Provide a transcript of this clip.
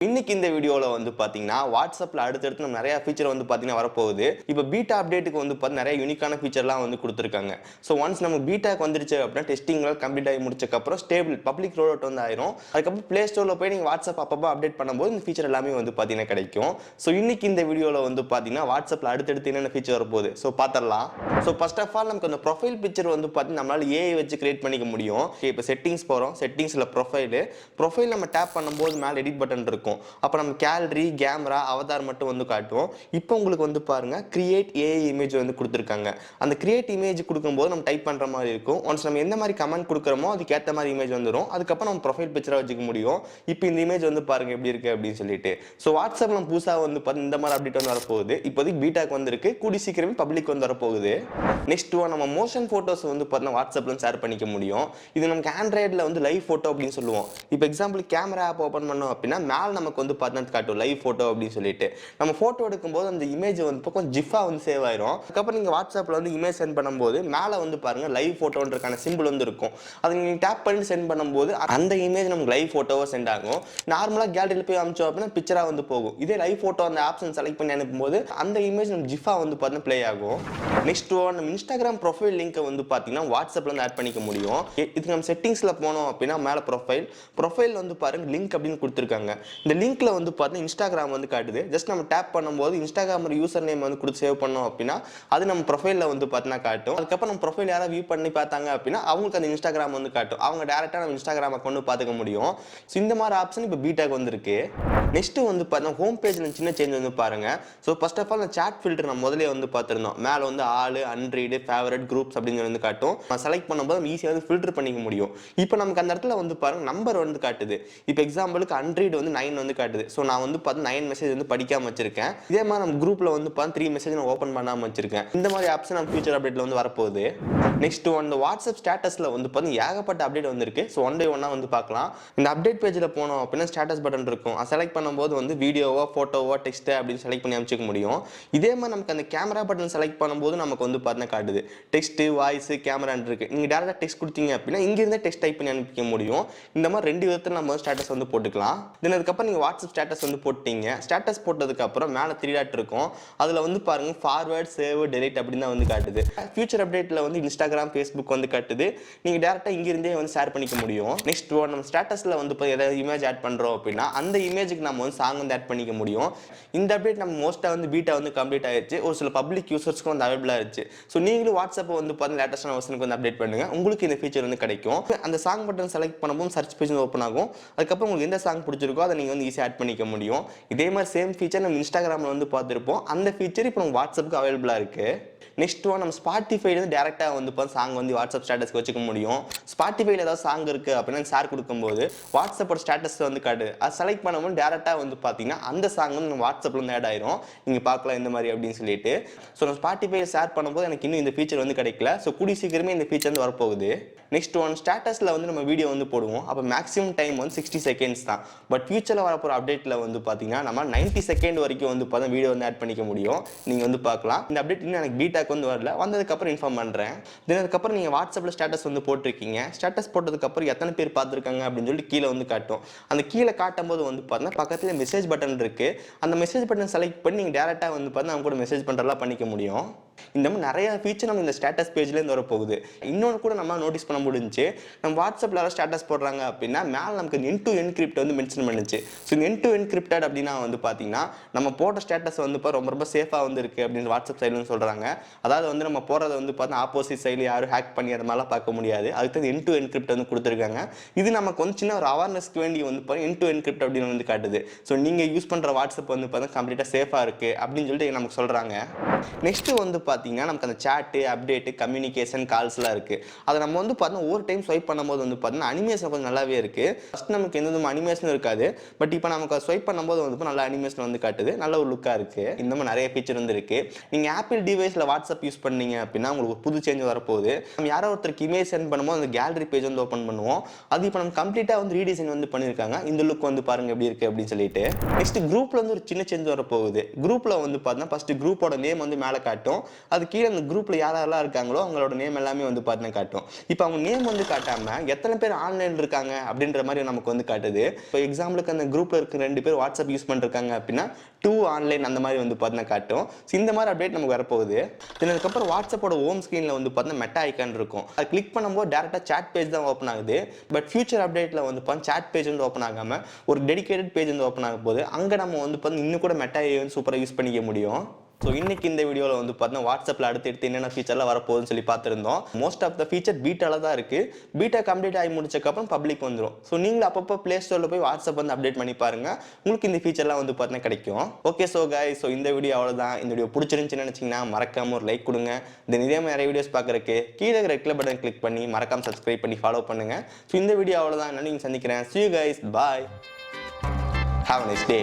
இன்னைக்கு இந்த வீடியோல பாத்தீங்கன்னா வாட்ஸ்அப்ல அடுத்தடுத்து நம்ம நிறைய ஃபீச்சர் பாத்தீங்கன்னா வரப்போகுது. இப்போ பீட்டா அப்டேட்டுக்கு பாத்தீங்கன்னா நிறைய யூனிக்கான ஃபீச்சர்லாம் கொடுத்துருக்காங்க. ஸோ ஒன்ஸ் நம்ம பீட்டாக்கு வந்துருச்சு அப்படின்னா டெஸ்டிங்லாம் கம்ப்ளீட் ஆகி முடிச்சக்கப்புறம் ஸ்டேபிள் பப்ளிக் ரோல் அவுட் ஆயிரும். அதுக்கப்புறம் பிளே ஸ்டோர்ல போய் நீங்க வாட்ஸ்அப் அப்பப்போ அப்டேட் பண்ணும்போது இந்த ஃபீச்சர் எல்லாமே பாத்தீங்கன்னா கிடைக்கும். ஸோ இன்னைக்கு இந்த வீடியோல பாத்தீங்கன்னா வாட்ஸ்அப்ல அடுத்தடுத்து என்னென்ன ஃபீச்சர் வரப்போகுது ஸோ பார்த்துடலாம். ஸோ ஃபர்ஸ்ட் ஆஃப் ஆல் நமக்கு அந்த ப்ரொஃபைல் பிக்சர் பாத்தீங்கன்னா நம்மளால ஏஐ வச்சு கிரியேட் பண்ணிக்க முடியும். இப்போ செட்டிங்ஸ் போறோம். செட்டிங்ஸ்ல ப்ரொஃபைல் நம்ம டேப் பண்ணும்போது மேல எடிட் பட்டன் இருக்கும். அப்போ நம்ம கேலரி கேமரா அவதார் மட்டும் காட்டும். இப்போ உங்களுக்கு பாருங்க கிரியேட் ஏஐ இமேஜ் கொடுத்துருக்காங்க. அந்த கிரியேட் இமேஜ் கொடுக்கும்போது நம்ம டைப் பண்ற மாதிரி இருக்கும். ஒன்ஸ் நம்ம எந்த மாதிரி கமெண்ட் கொடுக்குறோமோ அதுக்கு ஏற்ற மாதிரி இமேஜ் வந்துடும். அதுக்கப்புறம் நம்ம ப்ரொஃபைல் பிக்சரா வச்சுக்க முடியும். இப்போ இந்த இமேஜ் பாருங்க எப்படி இருக்கு அப்படின்னு சொல்லிட்டு. ஸோ வாட்ஸ்அப் நம்ம புதுசா இந்த மாதிரி அப்டேட் வரப்போகுது. இப்போதைக்கு பீட்டாக்கு வந்திருக்கு. கூடி சீக்கிரமே பப்ளிக் வரப்போகுது. நெக்ஸ்ட் நம்ம மோஷன் போட்டோஸ் பார்த்தீங்கன்னா வாட்ஸ்அப்ல ஷேர் பண்ணிக்க முடியும். இது நமக்கு ஆண்ட்ராய்டில் லைவ் போட்டோ அப்படின்னு சொல்லுவோம். இப்போ எக்ஸாம்பிள் கேமரா ஆப் ஓப்பன் பண்ணோம் அப்படின்னா மேல நமக்கு பார்த்தீங்கன்னா காட்டும் லைவ் போட்டோ அப்படின்னு சொல்லிட்டு. நம்ம போட்டோ எடுக்கும்போது அந்த இமேஜ் கொஞ்சம் ஜிஃபா சேவ் ஆயிரும். அதுக்கப்புறம் நீங்க வாட்ஸ்அப்ல இமேஜ் சென்ட் பண்ணும்போது மேல பாருங்க லைவ் போட்டோன்றக்கான சிம்பிள் இருக்கும். அதை நீங்க டேப் பண்ணி சென்ட் பண்ணும்போது அந்த இமேஜ் நமக்கு லைவ் போட்டோவா சென்ட் ஆகும். நார்மலா கேலரியில போய் அனுப்பிச்சோம் அப்படின்னா பிக்சரா போகும். இதே லைவ் போட்டோ அந்த ஆப்ஷன் செலக்ட் பண்ணி அனுப்பும்போது அந்த இமேஜ் நம்ம ஜிஃபா பார்த்தீங்கன்னா ப்ளே ஆகும். நெக்ஸ்ட் நம்ம இன்ஸ்டாகிராம் ப்ரொஃபைல் லிங்க் பார்த்தீங்கன்னா வாட்ஸ்அப்ல ஆட் பண்ணிக்க முடியும். இதுக்கு நம்ம செட்டிங்ஸ்ல போனோம் அப்படின்னா மேல ப்ரொஃபைல் பாருங்க லிங்க் அப்படின்னு கொடுத்துருக்காங்க. இந்த லிங்க்ல பார்த்தீங்கன்னா இன்ஸ்டாகிராம் காட்டுது. ஜஸ்ட் நம்ம டேப் பண்ணும்போது இன்ஸ்டாகிராம் யூசர் நேம் கொடுத்து சேவ் பண்ணோம் அப்படின்னா அது நம்ம ப்ரொஃபைல்ல பார்த்தீங்கன்னா காட்டும். அதுக்கப்புறம் நம்ம ப்ரொஃபைல் யாராவது வியூ பண்ணி பார்த்தாங்க அப்படின்னா அவங்களுக்கு அந்த இன்ஸ்டாகிராம் காட்டும். அவங்க டைரக்டா நம்ம இன்ஸ்டாகிராம் அக்கௌண்ட் பார்த்துக்க முடியும். ஸோ இந்த மாதிரி ஆப்ஷன் இப்போ பீட்டாக்கு வந்திருக்கு. நெக்ஸ்ட் பார்த்தீங்கன்னா ஹோம் பேஜ்ல சின்ன சேஞ்ச் பாருங்க. ஸோ ஃபர்ஸ்ட் ஆஃப் ஆல் அந்த சாட் ஃபில்டர் நம்ம முதல்ல பார்த்திருந்தோம். மேல ஆளு அன்ரீடு ஃபேவரட் குரூப்ஸ் அப்படின்னு காட்டும். செலக்ட் பண்ணும்போது நம்ம ஈஸியாக ஃபில்டர் பண்ணிக்க முடியும். இப்போ நமக்கு அந்த இடத்துல பாருங்க நம்பர் காட்டுது. இப்போ எக்ஸாம்பிளுக்கு அன்ரீடு 9 காட்டுது. ஸோ நான் 9 மெசேஜ் படிக்காம வச்சிருக்கேன். இதே மாதிரி நம்ம குரூப்ல 3 மெசேஜ் நான் ஓப்பன் பண்ணாம வச்சிருக்கேன். இந்த மாதிரி ஆப்ஷன் நம்ம ஃபியூச்சர் அப்டேட்ல வரப்போகுது. நெக்ஸ்ட் இந்த வாட்ஸ்அப் ஸ்டேட்டஸ்ல ஏகப்பட்ட அப்டேட் வந்திருக்கு. ஸோ ஒன் பை ஒன்னா பார்க்கலாம். இந்த அப்டேட் பேஜ்ல போனோம் அப்படின்னா ஸ்டேட்டஸ் பட்டன் இருக்கும். அதை செலக்ட் பண்ணும்போது வீடியோவோ போட்டோவோ டெக்ஸ்ட் அப்படின்னு செலக்ட் பண்ணி அமைச்சிக்க முடியும். இதே மாதிரி நமக்கு அந்த கேமரா பட்டன் செலக்ட் பண்ணும்போது நமக்கு பார்த்தீங்கன்னா காட்டுது. டெக்ஸ்ட் வாய்ஸ் கேமரா இருக்கு. நீங்க டேரக்டா டெக்ஸ்ட் கொடுத்தீங்க அப்படின்னா இங்க இருந்தே டெக்ஸ்ட் டைப் பண்ணி அனுப்பிக்க முடியும். இந்த மாதிரி ரெண்டு விதத்துல நம்ம ஸ்டேட்டஸ் போட்டுக்கலாம். தென் அதுக்கப்புறம் நீங்க வாட்ஸ்அப் ஸ்டேட்டஸ் போட்டீங்க. ஸ்டேட்டஸ் போட்டதுக்கு அப்புறம் மேல 3 டாட் இருக்கும். அதுல பாருங்க ஃபார்வர்ட் சேவ் டெலீட் அப்படின்னு தான் காட்டுது. ஃபியூச்சர் அப்டேட்ல இன்ஸ்டாகிராம் ஃபேஸ்புக் காட்டுது. நீங்க டேரக்டா இங்க இருந்தே ஷேர் பண்ணிக்க முடியும். நெக்ஸ்ட் நம்ம ஸ்டேட்டஸ்ல ஏதாவது இமேஜ் ஆட் பண்றோம் அப்படின்னா அந்த இமேஜுக்கு நம்ம சாங் ஆட் பண்ணிக்க முடியும். இந்த அப்டேட் நம்ம மோஸ்டா பீட்டா கம்ப்ளீட் ஆயிடுச்சு. ஒரு சில பப்ளிக் யூசர்ஸ்க்கு அவைலபிளா இருந்துச்சு. ஸோ நீங்களும் வாட்ஸ்அப் பார்த்து லேட்டஸ்டான வெர்ஷனுக்கு அப்டேட் பண்ணுங்க. உங்களுக்கு இந்த ஃபீச்சர் கிடைக்கும். அந்த சாங் பட்டன் செலக்ட் பண்ணும்போது சர்ச் பேஜ் ஓப்பன் ஆகும். அதுக்கப்புறம் உங்களுக்கு எந்த சாங் பிடிச்சிருக்கோ அதை நீங்க ஈஸியா ஆட் பண்ணிக்க முடியும். இதே மாதிரி சேம் ஃபீச்சர் நம்ம இன்ஸ்டாகிராம்ல பார்த்திருப்போம். அந்த ஃபீச்சர் இப்போ நம்ம வாட்ஸ்அப்புக்கு அவைலபிளா இருக்கு. நெக்ஸ்ட் நம்ம ஸ்பாட்டிஃபைல டேரக்டா சாங் வாட்ஸ்அப் ஸ்டேட்டஸ்க்கு வச்சுக்க முடியும். ஸ்பாட்டிஃபைல ஏதாவது சாங் இருக்கு அப்படின்னா ஷேர் கொடுக்கும்போது வாட்ஸ்அப்போட ஸ்டேட்டஸ் காட்டு. அதை செலக்ட் பண்ணும்போது டேரக்டா பாத்தீங்கன்னா அந்த சாங் நம்ம வாட்ஸ்அப்ல ஆட் ஆயிரும். நீங்க பார்க்கலாம் இந்த மாதிரி அப்படின்னு சொல்லிட்டு. ஸோ நம்ம ஸ்பாட்டிஃபைல ஷேர் பண்ணும்போது எனக்கு இன்னும் இந்த ஃபீச்சர் கிடைக்கல. ஸோ கூடி சீக்கிரமே இந்த ஃபீச்சர் வரப்போகுது. நெக்ஸ்ட் ஸ்டேட்டஸ்ல நம்ம வீடியோ போடுவோம். அப்போ மேக்ஸிமம் டைம் 60 செகண்ட்ஸ் தான். பட் ஃபியூச்சர்ல வரப்போற அப்டேட்ல பாத்தீங்கன்னா நம்ம 90 செகண்ட் வரைக்கும் வீடியோ ஆட் பண்ணிக்க முடியும். நீங்க பார்க்கலாம். இந்த அப்டேட் இன்னும் எனக்கு பீட்டாக்கு வரல. வந்ததுக்கு அப்புறம் இன்ஃபார்ம் பண்றேன். அதுக்கப்புறம் நீங்க வாட்ஸ்அப்ல ஸ்டேட்டஸ் போட்டிருக்கீங்க. ஸ்டேட்டஸ் போட்டதுக்கு அப்புறம் எத்தனை பேர் பார்த்திருக்காங்க அப்படின்னு சொல்லி கீழே காட்டும். அந்த கீழே காட்டும் போது பார்த்தீங்கன்னா பக்கத்துல மெசேஜ் பட்டன் இருக்கு. அந்த மெசேஜ் பட்டன் செலக்ட் பண்ணி நீங்க டேரக்டா பார்த்தீங்கன்னா அவங்க கூட மெசேஜ் பண்றதெல்லாம் பண்ணிக்க முடியும். இந்த மாதிரி நிறைய ஃபீச்சர் நம்ம இந்த ஸ்டேட்டஸ் பேஜ்ல இருந்து வரப்போகுது. இன்னொன்று கூட நம்ம நோட்டீஸ் பண்ண முடிஞ்சு, நம்ம வாட்ஸ்அப்ல ஸ்டேட்டஸ் போடுறாங்க அப்படின்னா மேல நமக்கு எண்ட் டு என்கிரிப்ட் மென்ஷன் பண்ணுச்சு. ஸோ இந்த எண்ட் டு என்கிரிப்டட் அப்படின்னா பாத்தீங்கன்னா நம்ம போட்ட ஸ்டேட்டஸ் ரொம்ப ரொம்ப சேஃபா இருக்கு அப்படின்னு வாட்ஸ்அப் சைடுல சொல்றாங்க. அதாவது நம்ம போறதை பார்த்தா ஆப்போசிட் சைடுல யாரும் ஹேக் பண்ணி அது மாதிரிலாம் பார்க்க முடியாது. அதுக்கு எண்ட் டு என்கிரிப்ட் கொடுத்துருக்காங்க. இது நமக்கு சின்ன ஒரு அவேர்னஸ்க்கு வேண்டி எண்ட் டு என்கிரிப்ட் அப்படின்னு காட்டுது. ஸோ நீங்க யூஸ் பண்ற வாட்ஸ்அப் பார்த்தா கம்ப்ளீட்டா சேஃபா இருக்கு அப்படின்னு சொல்லிட்டு நமக்கு சொல்றாங்க. நெக்ஸ்ட் பார்த்தீங்கன்னா நமக்கு அந்த சாட் அப்டேட் கம்யூனிகேஷன் கால்ஸ்லாம் இருக்கு. அதை நம்ம பார்த்தா ஒரு டைம் ஸ்வைப் பண்ணும்போது பார்த்தீங்கன்னா அனிமேஷன் கொஞ்சம் நல்லாவே இருக்கு. ஃபர்ஸ்ட் நமக்கு எந்த அனிமேஷன் இருக்காது. பட் இப்போ நமக்கு ஸ்வைப் பண்ணும்போது நல்ல அனிமேஷன் காட்டுது. நல்ல ஒரு லுக்கா இருக்கு. இந்த மாதிரி நிறைய ஃபீச்சர் இருக்கு. நீங்க ஆப்பிள் டிவைஸ்ல வாட்ஸ்அப் யூஸ் பண்ணீங்க அப்படின்னா உங்களுக்கு புது சேஞ்ச் வரப்போகுது. நம்ம யாரோ ஒருத்தருக்கு இமேஜ் சென்ட் பண்ணும்போது அந்த கேலரி பேஜ் ஓப்பன் பண்ணுவோம். அது இப்போ நம்ம கம்ப்ளீட்டா ரீடிசைன் பண்ணிருக்காங்க. இந்த லுக் பாருங்க எப்படி இருக்கு அப்படின்னு சொல்லிட்டு. நெக்ஸ்ட் குரூப்ல ஒரு சின்ன சேஞ்ச் வரப்போகுது. குரூப்ல பார்த்தீங்கன்னா ஃபர்ஸ்ட் குரூப்போட நேம் மேல காட்டும். அது கீழே அந்த குரூப்பில் யாரெல்லாம் இருக்காங்களோ அவங்களோட நேம் எல்லாமே வந்து பார்த்தீங்கன்னா காட்டும். இப்போ அவங்க நேம் வந்து காட்டாமல் எத்தனை பேர் ஆன்லைன் இருக்காங்க அப்படின்ற மாதிரி நமக்கு வந்து காட்டுது. இப்போ எக்ஸாம்பிளுக்கு அந்த குரூப்பில் இருக்க 2 பேர் வாட்ஸ்அப் யூஸ் பண்ணிருக்காங்க அப்படின்னா 2 ஆன்லைன் அந்த மாதிரி வந்து பார்த்தீங்கன்னா காட்டும். இந்த மாதிரி அப்டேட் நமக்கு வரப்போகுது. அதுக்கப்புறம் வாட்ஸ்அப்போட ஹோம் ஸ்க்ரீனில் வந்து பார்த்தீங்கன்னா மெட்டா ஐக்கான் இருக்கும். அது கிளிக் பண்ணும்போது டேரெக்டாக சாட் பேஜ் தான் ஓப்பன் ஆகுது. பட் ஃபியூச்சர் அப்டேட்டில் வந்து பார்த்தீங்கன்னா சாட் பேஜ் வந்து ஓப்பன் ஆகாமல் ஒரு டெடிகேட்டட் பேஜ் வந்து ஓப்பன் ஆக போகுது. அங்கே நம்ம வந்து பார்த்தீங்கன்னா இன்னும் கூட மெட்டா ஏஐ வந்து சூப்பராக யூஸ் பண்ணிக்க முடியும். ஸோ இன்னைக்கு இந்த வீடியோவில் வந்து பார்த்தீங்கன்னா வாட்ஸ்அப்பில் அடுத்து என்னென்ன ஃபீச்சர்லாம் வரப்போகுதுன்னு சொல்லி பார்த்துருந்தோம். மோஸ்ட் ஆஃப் த ஃபீச்சர் பீட்டால தான் இருக்குது. பீட்டா கம்ப்ளீட் ஆகி முடிச்சக்கப்புறம் பப்ளிக் வந்துடும். ஸோ நீங்களும் அப்பப்போ ப்ளே ஸ்டோரில் போய் வாட்ஸ்அப் வந்து அப்டேட் பண்ணி பாருங்க. உங்களுக்கு இந்த ஃபீச்சர்லாம் வந்து பார்த்தீங்கன்னா கிடைக்கும். ஓகே ஸோ கைஸ், ஸோ இந்த வீடியோ அவ்வளோதான். இந்த வீடியோ பிடிச்சிருந்துச்சுன்னு நினச்சிங்கன்னா மறக்காம ஒரு லைக் கொடுங்க. இதே மாதிரி நிறைய வீடியோஸ் பார்க்குறக்கு கீழே ரெட் பட்டன் கிளிக் பண்ணி மறக்காம சப்ஸ்கிரைப் பண்ணி ஃபாலோ பண்ணுங்க. ஸோ இந்த வீடியோ அவ்வளோதான். நான் நீங்கள் சந்திக்கிறேன். See you guys. Bye. Have a nice day.